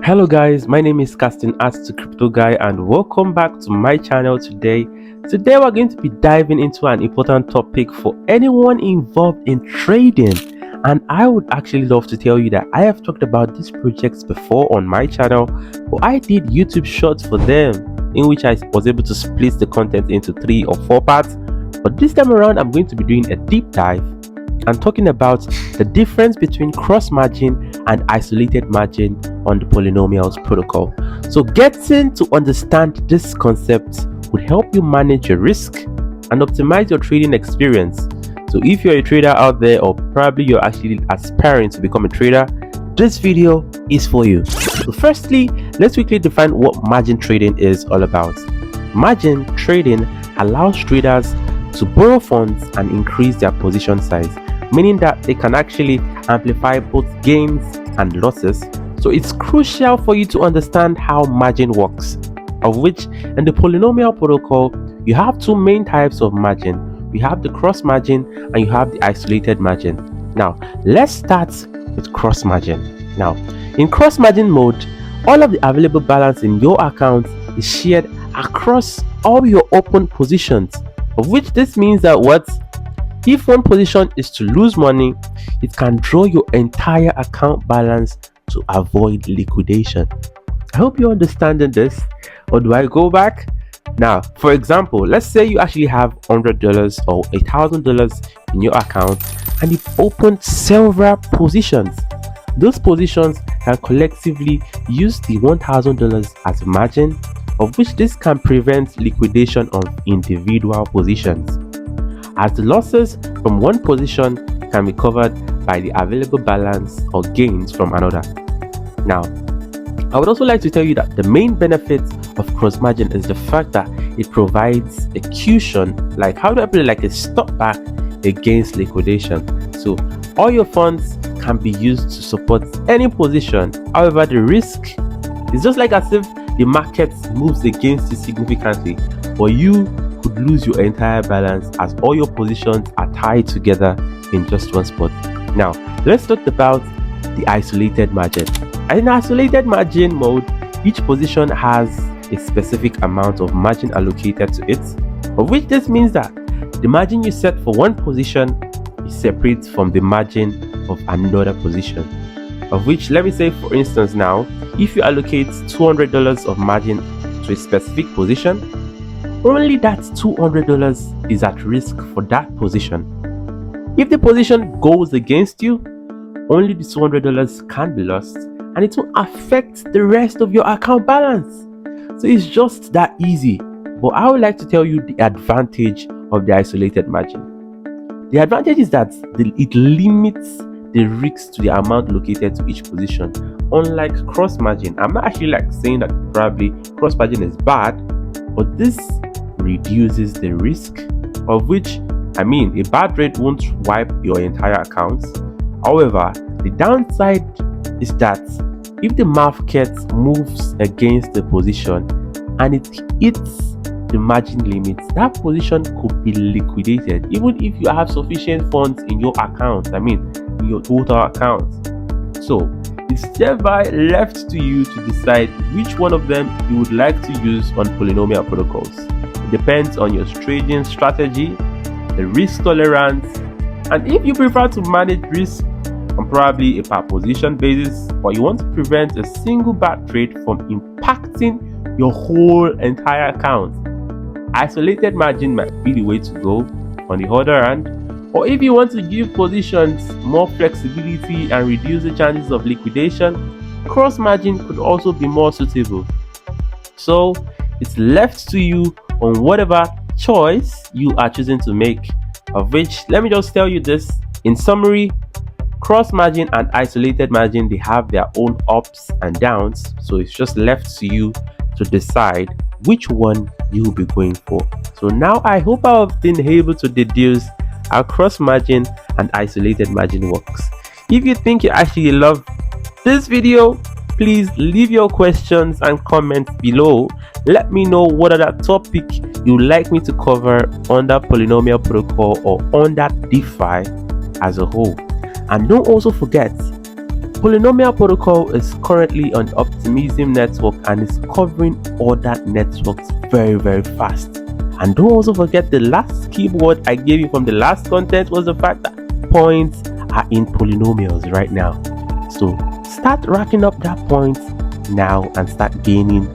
Hello guys, my name is Casting Ask the Crypto Guy and welcome back to my channel today. Today we're going to be diving into an important topic for anyone involved in trading, and I would actually love to tell you that I have talked about these projects before on my channel, but I did YouTube shorts for them in which I was able to split the content into 3 or 4 parts, but this time around I'm going to be doing a deep dive and talking about the difference between cross margin and isolated margin on the Polynomials protocol. So getting to understand this concept would help you manage your risk and optimize your trading experience. So if you're a trader out there, or probably you're actually aspiring to become a trader, this video is for you. So firstly, let's quickly define what margin trading is all about. Margin trading allows traders to borrow funds and increase their position size, meaning that they can actually amplify both gains and losses. So it's crucial for you to understand how margin works, of which in the Polynomial Protocol you have 2 main types of margin. You have the cross margin and you have the isolated margin. Now let's start with cross margin. Now in cross margin mode, all of the available balance in your account is shared across all your open positions, of which this means that if one position is to lose money, it can draw your entire account balance to avoid liquidation. I hope you're understanding this, or do I go back? Now, for example, let's say you actually have $100 or $1,000 in your account and you've opened several positions. Those positions can collectively use the $1,000 as a margin, of which this can prevent liquidation of individual positions, as the losses from one position can be covered by the available balance or gains from another. Now, I would also like to tell you that the main benefit of cross margin is the fact that it provides a cushion, like how do I put it, like a stop back against liquidation. So all your funds can be used to support any position. However, the risk is just like as if the market moves against you significantly, but you could lose your entire balance as all your positions are tied together in just one spot. Now let's talk about the isolated margin. In isolated margin mode, each position has a specific amount of margin allocated to it, of which this means that the margin you set for one position is separate from the margin of another position, of which, let me say for instance, now if you allocate $200 of margin to a specific position, only that $200 is at risk for that position. If the position goes against you, only the $200 can be lost and it will affect the rest of your account balance. So it's just that easy. But I would like to tell you the advantage of the isolated margin. The advantage is that it limits the risks to the amount located to each position. Unlike cross margin, I'm not actually saying that probably cross margin is bad, but this reduces the risk, of which, a bad trade won't wipe your entire account. However, the downside is that if the market moves against the position and it hits the margin limits, that position could be liquidated even if you have sufficient funds in your account, in your total account. So it's thereby left to you to decide which one of them you would like to use on Polynomial protocols. It depends on your trading strategy, the risk tolerance, and if you prefer to manage risk on probably a per position basis, or you want to prevent a single bad trade from impacting your whole entire account. Isolated margin might be the way to go on the other hand, or if you want to give positions more flexibility and reduce the chances of liquidation, cross margin could also be more suitable. So it's left to you on whatever choice you are choosing to make, of which, let me just tell you this in summary: cross margin and isolated margin, they have their own ups and downs, so it's just left to you to decide which one you will be going for. So now I hope I've been able to deduce how cross margin and isolated margin works. If you think you actually love this video, please leave your questions and comments below. Let me know what other topic you'd like me to cover under Polynomial Protocol or under DeFi as a whole. And don't also forget, Polynomial Protocol is currently on Optimism network and is covering other networks very fast. And don't also forget, the last keyword I gave you from the last content was the fact that points are in polynomials right now. So start racking up that points now and start gaining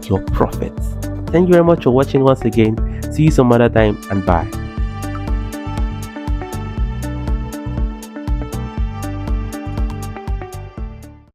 your profits. Thank you very much for watching once again. See you some other time, and bye.